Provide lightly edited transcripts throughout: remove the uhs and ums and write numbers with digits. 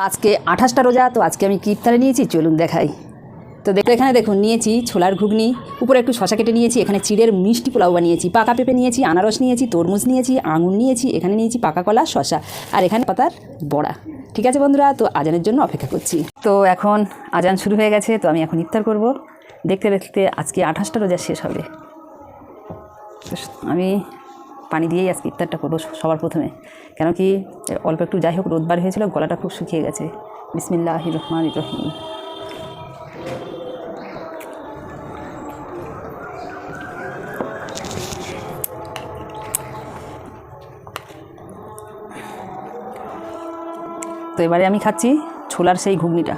আজকে 28টা রোজা, তো আজকে আমি কি ইফতারে নিয়েছি চলুন দেখাই। তো এখানে দেখুন নিয়েছি ছোলার ঘুগনি, উপরে একটু শশা কেটে নিয়েছি, এখানে চিড়ের মিষ্টি পোলাও বানিয়েছি, পাকা পেঁপে নিয়েছি, আনারস নিয়েছি, তরমুজ নিয়েছি, আঙুর নিয়েছি, এখানে নিয়েছি পাকা কলা, শশা, আর এখানে পাতার বড়া। ঠিক আছে বন্ধুরা, তো আজানের জন্য অপেক্ষা করছি। তো এখন আজান শুরু হয়ে গেছে, তো আমি এখন ইফতার করব। দেখতে দেখতে আজকে 28টা রোজা শেষ হবে। তো আমি পানি দিয়েই আজকে ইফতারটা করবো সবার প্রথমে, কেন কি অল্প একটু যাই হোক রোদ বার হয়েছিল, গলাটা খুব শুকিয়ে গেছে। বিসমিল্লাহির রহমানির রহিম। তো এবারে আমি খাচ্ছি ছোলার সেই ঘুগনিটা।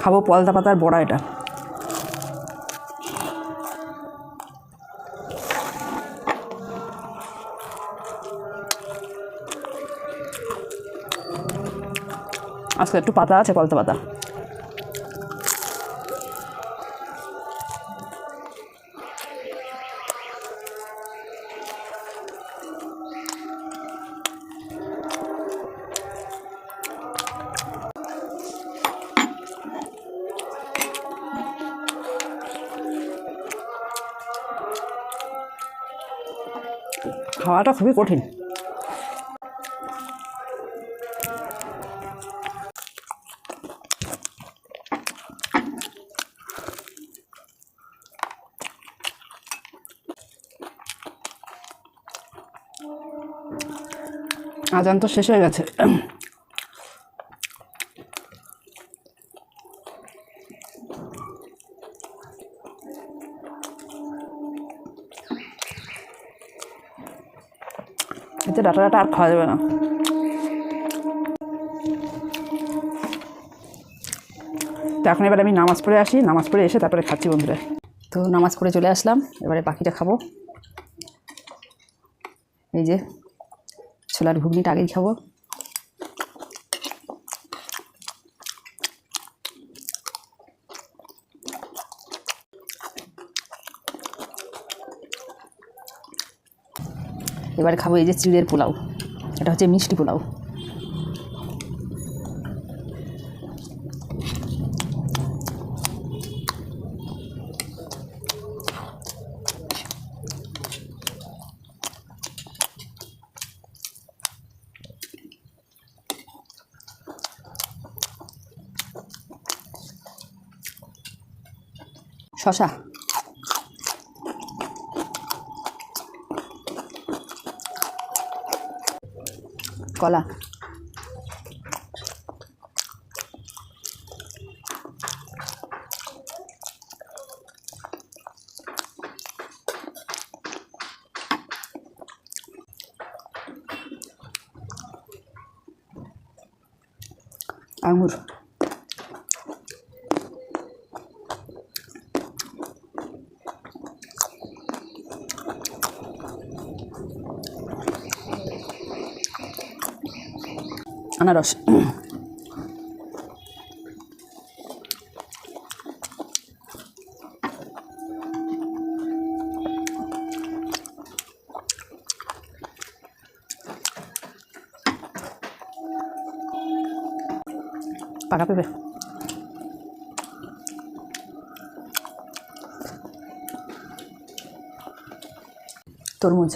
খাবো পলতা পাতার বড়া এটা। আজকে একটু পাতা আছে, পলতা পাতা। খাওয়াটা খুবই কঠিন। আজান তো শেষ হয়ে গেছে। এতে ডাটা ডাটা আর খাওয়া যাবে না। তো এখন এবার আমি নামাজ পড়ে আসি, নামাজ পড়ে এসে তারপরে খাচ্ছি বন্ধুরা। তো নামাজ পড়ে চলে আসলাম, এবারে বাকিটা খাবো। এই যে ছোলার ঘুগনিটা আগেই খাবো। এবারে খাবো এই যে চিড়ের পোলাও, এটা হচ্ছে মিষ্টি পোলাও। শশা, কলা, আঙুর, আনারস, পাকা পেঁপে, তরমুজ,